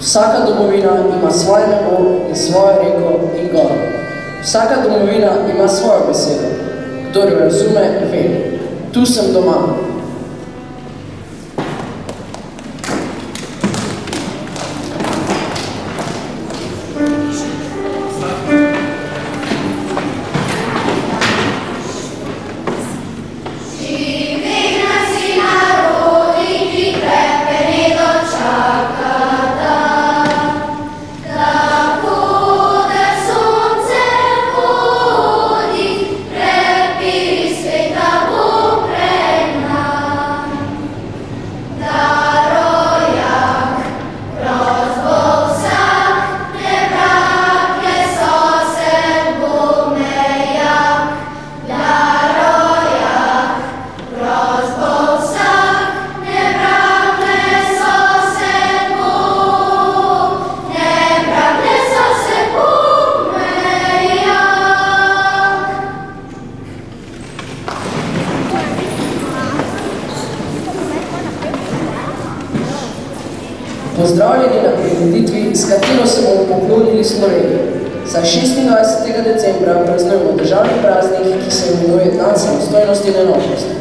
Vsaka domovina ima svoje nebo in svojo reko in goro. Vsaka domovina ima svojo besedo. Kdor jo razume, ve. Tu sem doma. Pozdravljeni na prireditvi, s katero se bomo poklonili Sloveniji. Za 26. decembra praznujemo državni praznik, ki se imenuje Dan samostojnosti in enotnosti.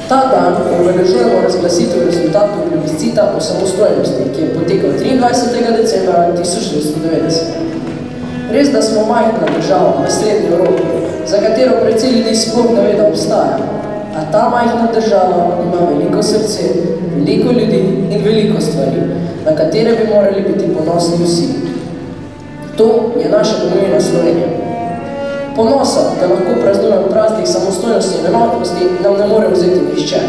Ta dan obeležujemo razglasitev rezultatov plebiscita o samostojnosti, ki je potekal 23. decembra 1990. Res, da smo majhna država v srednji Evropi, za katero precej ljudi sploh ne ve, da obstaja. A ta majhna država ima veliko srce, veliko ljudi in veliko stvari, na katere bi morali biti ponosni vsi. To je naša domovina Slovenija. Ponosa, da lahko praznujemo praznik samostojnosti in enotnosti, nam ne more vzeti nihče.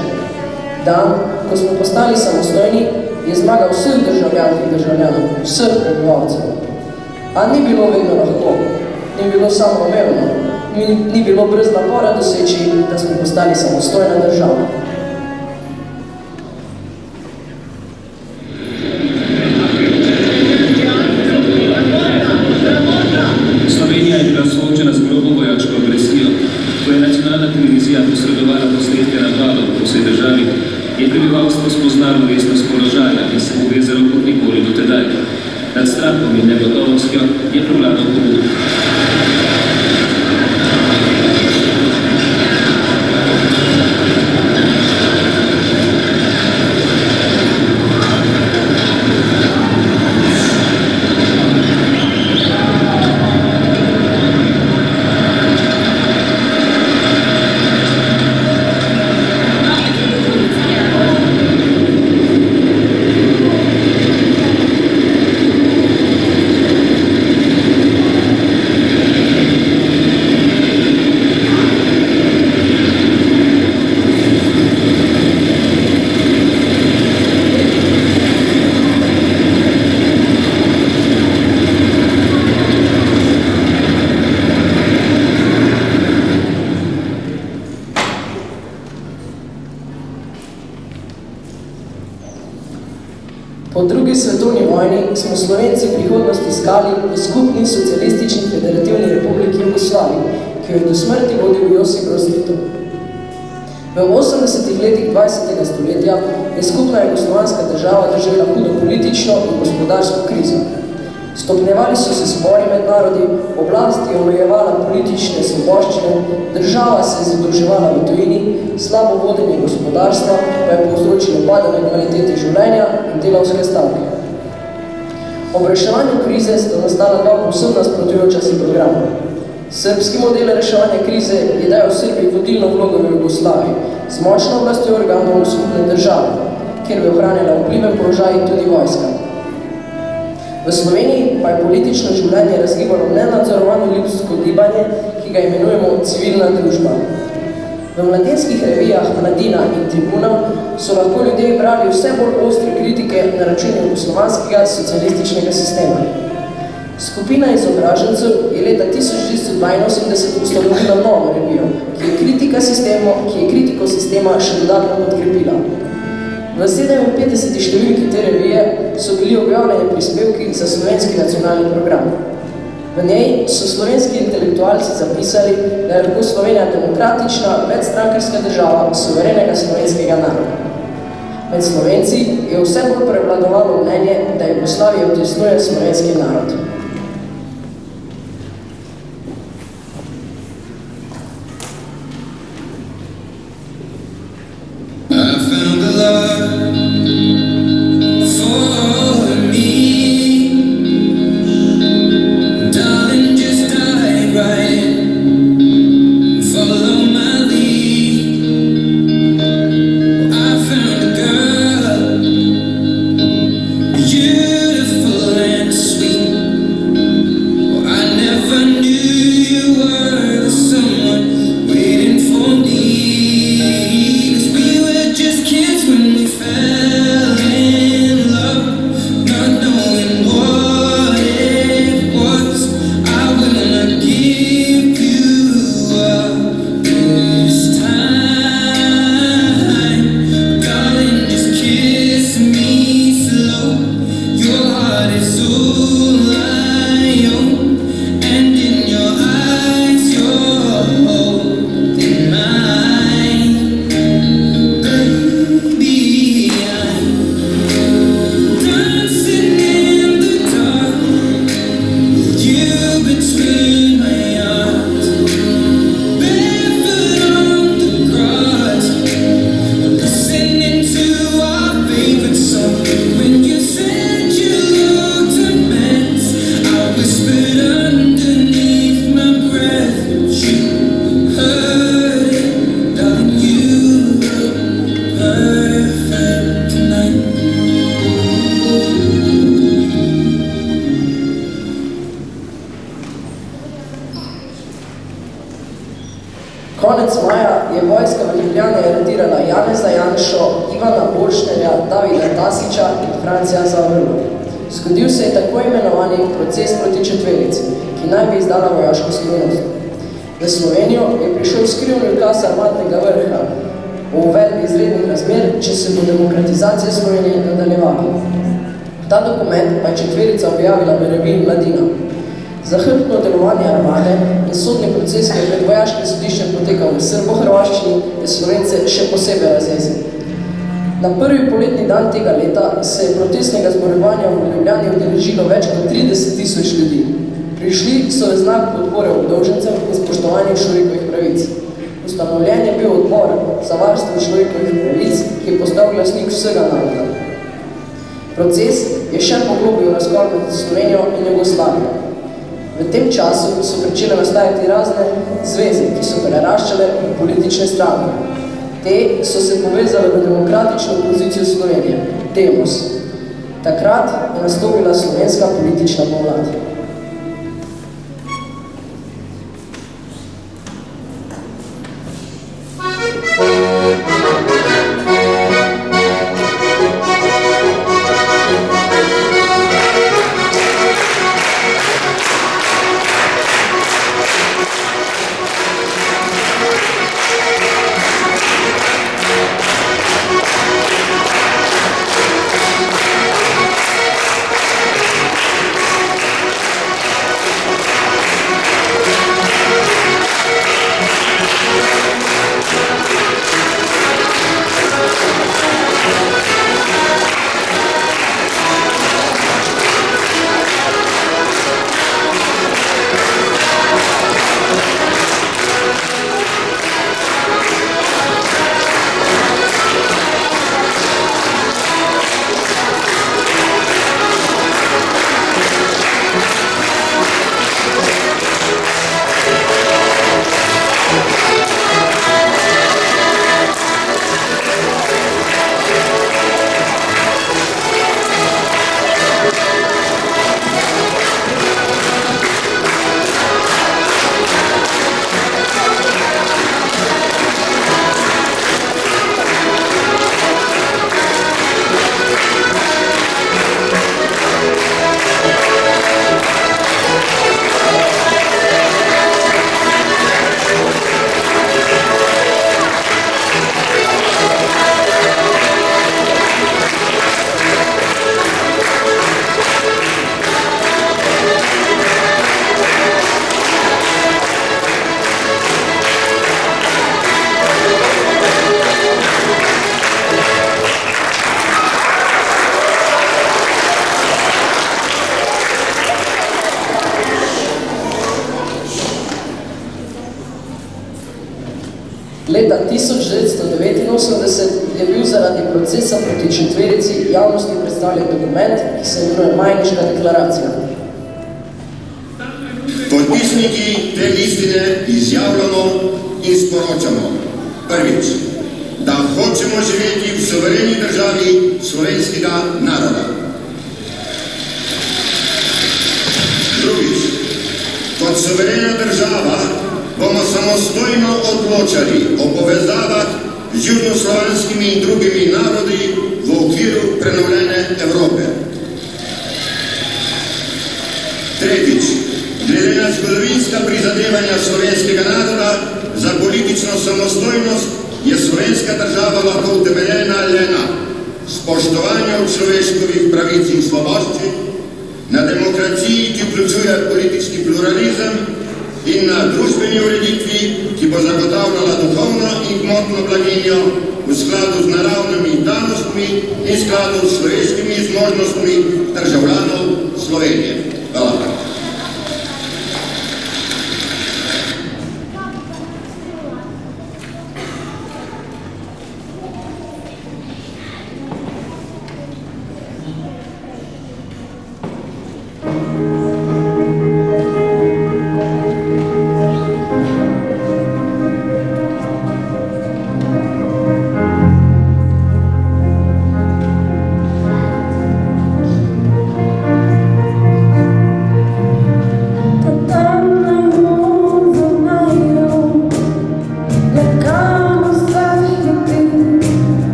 Dan, ko smo postali samostojni, je zmaga vseh državljank in državljanov, vseh prebivalcev. A ni bilo vedno lahko, ni bilo samoumevno, ni bilo brez napora doseči, da smo postali samostojna država. Slovenija je bila soočena z grobo vojaško agresijo. Ko je nacionalna televizija posredovala posnetke napadov po vsej državi, je prebivalstvo spoznalo resnost položaja in se uvezalo kot nikoli do tedaj. Nad strahom in negotovostjo je prevladal pogum. Po drugi svetovni vojni smo Slovenci prihodnost iskali v skupni socialistični federativni republiki Jugoslaviji, ki jo je do smrti vodil Josip Broz Tito. V 80. letih 20. stoletja je skupna jugoslovanska država doživela hudo politično in gospodarsko krizo. Stopnjevali so se spori med narodi, oblast je omejevala politične svoboščine, država se je zadolževala v tujini, slabo vodenje gospodarstva pa je povzročilo padanje kvalitete življenja in delavske stavke. Ob reševanju krize sta nastala dva povsem nasprotujoča si programa. Srbski model reševanja krize je dajal Srbiji vodilno vlogo v Jugoslaviji z močno oblastjo organov skupne države, kjer bi ohranila vpliven položaj tudi vojska. V Sloveniji pa je politično življenje razgibalo nenadzorovano ljudsko gibanje, ki ga imenujemo civilna družba. V mladinskih revijah Mladina in Tribuna so lahko ljudje brali vse bolj ostre kritike na račun jugoslovanskega socialističnega sistema. Skupina izobražencev je leta 1982 ustanovila novo revijo, ki je kritiko sistema še dodatno podkrepila. V 57. številki te revije so bili objavljeni prispevki za slovenski nacionalni program. V njej so slovenski intelektualci zapisali, da je lahko Slovenija demokratična, večstrankarska država suverenega slovenskega naroda. Med Slovenci je vse bolj prevladovalo mnenje, da Jugoslavijo odtisnjuje slovenski narod. Konec maja je vojska v Ljubljani aretirala Janeza Janšo, Ivana Borštnerja, Davida Tasića in Francija Zavrla. Zgodil se je tako imenovani proces proti četverici, ki naj bi izdala vojaško skrivnost. V Slovenijo je prišel skrivni ukaz armadnega vrha o uvedbi izrednih razmer, če se bo demokratizacija Slovenije nadaljevala. Ta dokument pa je četverica objavila v reviji Mladina. Zahrbtno delovanje armade in sodni proces, ki je pred vojaškim sodiščem potekal v Srbo-Hrvaščini, je Slovence še posebej razjezil. Na prvi poletni dan tega leta se je protestnega zborovanja v Ljubljani udeležilo več kot 30.000 ljudi. Prišli so v znak podpore obdolžencem in spoštovanju človekovih pravic. Ustanovljen je bil odbor za varstvo človekovih pravic, ki je postal glasnik vsega naroda. Proces je še poglobil razkol med Slovenijo in Jugoslavijo. V tem času so pričele nastajati razne zveze, ki so preraščale v politične stranke. Te so se povezale v demokratično opozicijo Slovenije, Demos. Takrat je nastopila slovenska politična pomlad. Leta 1989 je bil zaradi procesa proti četverici javnosti predstavljen dokument, ki se imenuje Majniška deklaracija. Podpisniki te listine izjavljamo in sporočamo. Prvič, da hočemo živeti v suvereni državi slovenskega naroda. Drugič, kot suverena država bomo samostojno odločali o povezavah z južnoslovanskimi in drugimi narodi v okviru prenovljene Evrope. Tretjič, glede na zgodovinska prizadevanja slovenskega naroda za politično samostojnost je slovenska država lahko utemeljena le na spoštovanju človeškovih pravic in svoboščin, na demokraciji, ki vključuje politični pluralizem, in na družbeni ureditvi, ki bo zagotavljala duhovno in gmotno blaginjo v skladu z naravnimi danostmi in skladu s človeškimi zmožnostmi državljanov Slovenije. Hvala.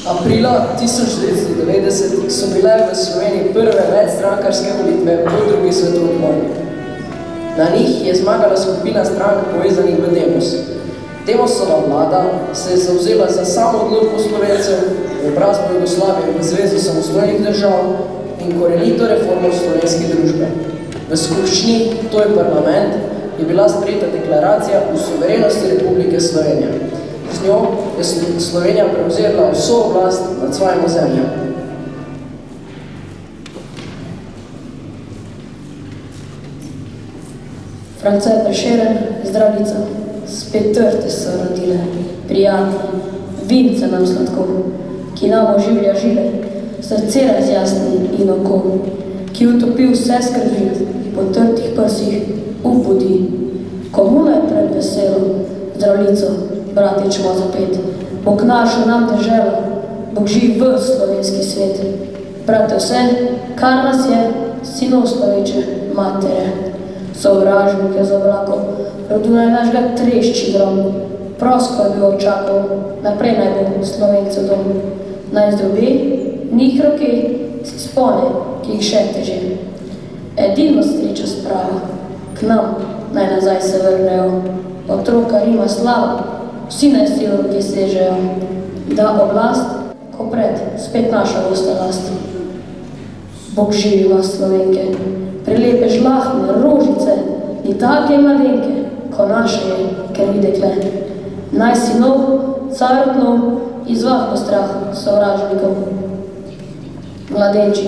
Aprila 1990 so bile v Sloveniji prve večstrankarske volitve po drugi svetovni vojni. Na njih je zmagala skupina strank povezanih v Demos. Demosova vlada se je zavzela za samo odločbo Slovencev, obrazbo Jugoslavije v Zvezo samostojnih držav in korenito reformo slovenske družbe. V skupščini, to je parlament, je bila sprejeta deklaracija o suverenosti Republike Slovenije. Z njo je Slovenija prevzela vso oblast nad svojim ozemljem. France Prešeren, Zdravljica, spet trte so rodile, prijatelji, vince nam sladko, ki nam oživlja žile, srce razjasni in oko, ki utopi vse skrbi, po trtih prsih ubudi. Komuna je pred veselo, Zdravljico, bratičmo zapet, Bog našel nam deželo, Bog živ v slovenski svet. Brate vse, kar nas je, sinov sloveče, matere, sovražnike z oblakov, rodunaj našega trešči grom, prosko bi očakal, naprej naj bo Slovencev dom. Naj zdrobi, njih roke, si spone, ki jih še teže. Edino sreča sprava, k nam naj nazaj se vrnejo, otroka Rima slava, vsi naj si v roke sežejo, da oblast, ko pred, spet naša bosta last. Bog živi vas, Slovenke, prelepe žlahne rožice, ni take mladenke, ko naše je, ker ni dekle. Naj sinov, carotnov, izvah po strahu sovražnikov. Mladenči,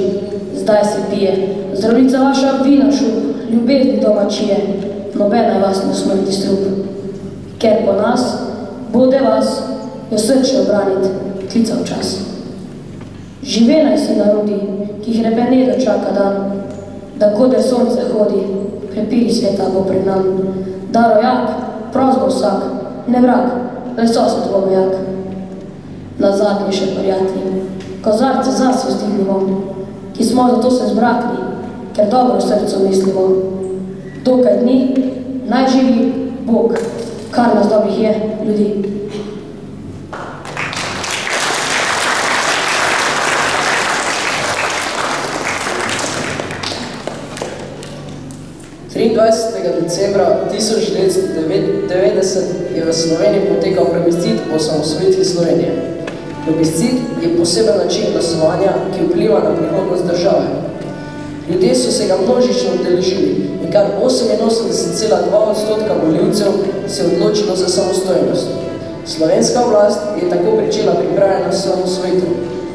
zdaj se pije, Zdravljica vaša vina šup, ljubezni domačije, nobena vas ne smrti strup. Ker po nas, bude vas, jo srčno branit, klical čas. Živenaj si narodi, ki jih repene dočaka dan, da koder sonce hodi, prepiri sveta bo pred nam. Da rojak, prost bo vsak, ne vrag, le sosed bo vojak. Nazadnje še prijatelji, kozarce zase vzdignimo, ki smo zato se zbrakli, ker dobro v srcu mislimo. Dokaj dni, naj živi Bog, kar nas dobrih je, ljudi. Decembra 1990 je v Sloveniji potekal plebiscit o osamosvojitvi Slovenije. Plebiscit je poseben način glasovanja, ki vpliva na prihodnost države. Ljudje so se ga množično udeležili in kar 88,2% volivcev se je odločilo za samostojnost. Slovenska oblast je tako pričela pripravljanje na osamosvojitev,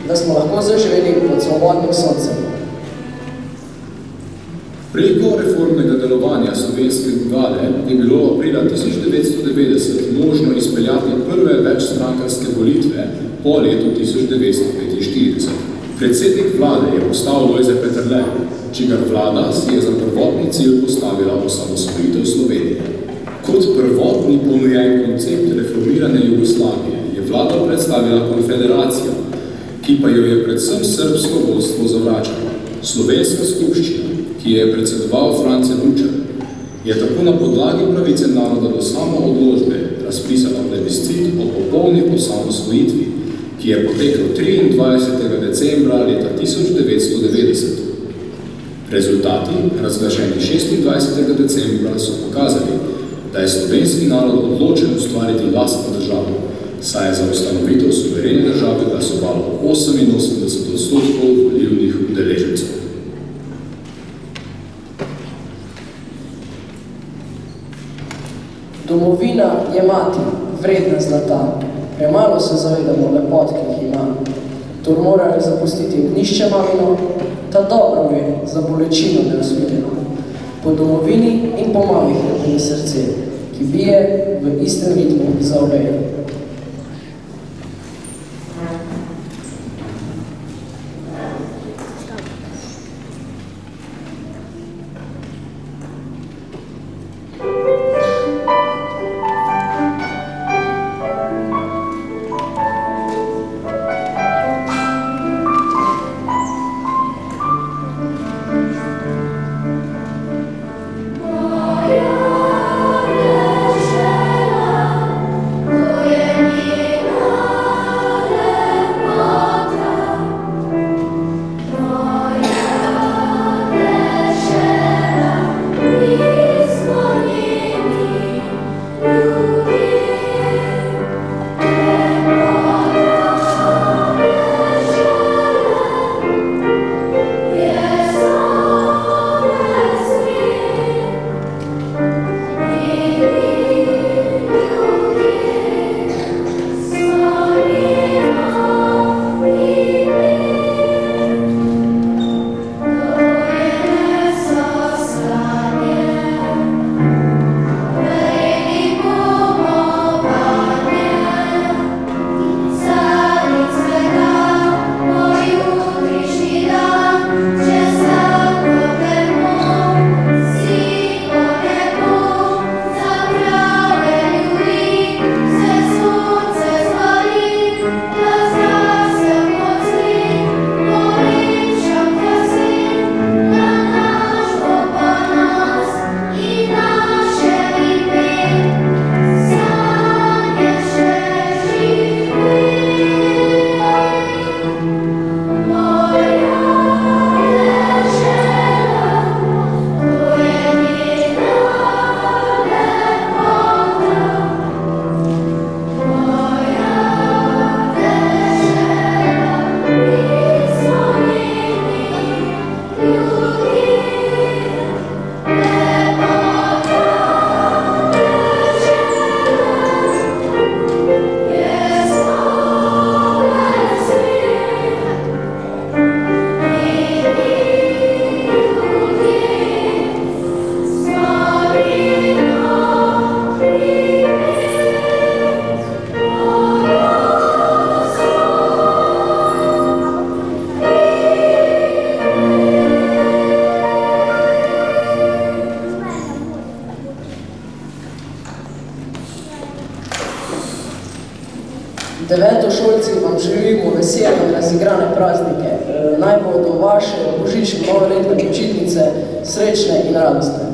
da smo lahko zaživeli pod svobodnim soncem. Preko reformnega delovanja slovenske vlade je bilo aprila 1990 možno izpeljati prve večstrankarske volitve po letu 1945. Predsednik vlade je postal Lojze Peterle, čigar vlada si je za prvotni cilj postavila osamosvojitev Slovenije. Kot prvotni ponujen koncept reformirane Jugoslavije je vlada predstavila konfederacijo, ki pa jo je predvsem srbsko vodstvo zavračalo. Slovenska skupščina, ki je predsedoval France Bučar, je tako na podlagi pravice naroda do samoodločbe razpisala plebiscit o popolni osamosvojitvi, ki je potekel 23. decembra leta 1990. Rezultati, razglašeni 26. decembra, so pokazali, da je slovenski narod odločen ustvariti lastno državo, saj je za ustanovitev suverene države glasovalo 88% volilnih udeležencev. Domovina je mati, vredna zlata. Premalo se zavedamo lepot, ki jih ima. Tor morajo zapustiti ognišče mamino, ta dobro ve za bolečino nerazvideno. Po domovini in po mami hrepeni srce, ki bije v istem ritmu za obejo. Moja Devetošolci vam želimo vesele in razigrane praznike. Naj bodo vaše božične novoletne počitnice srečne in radostne.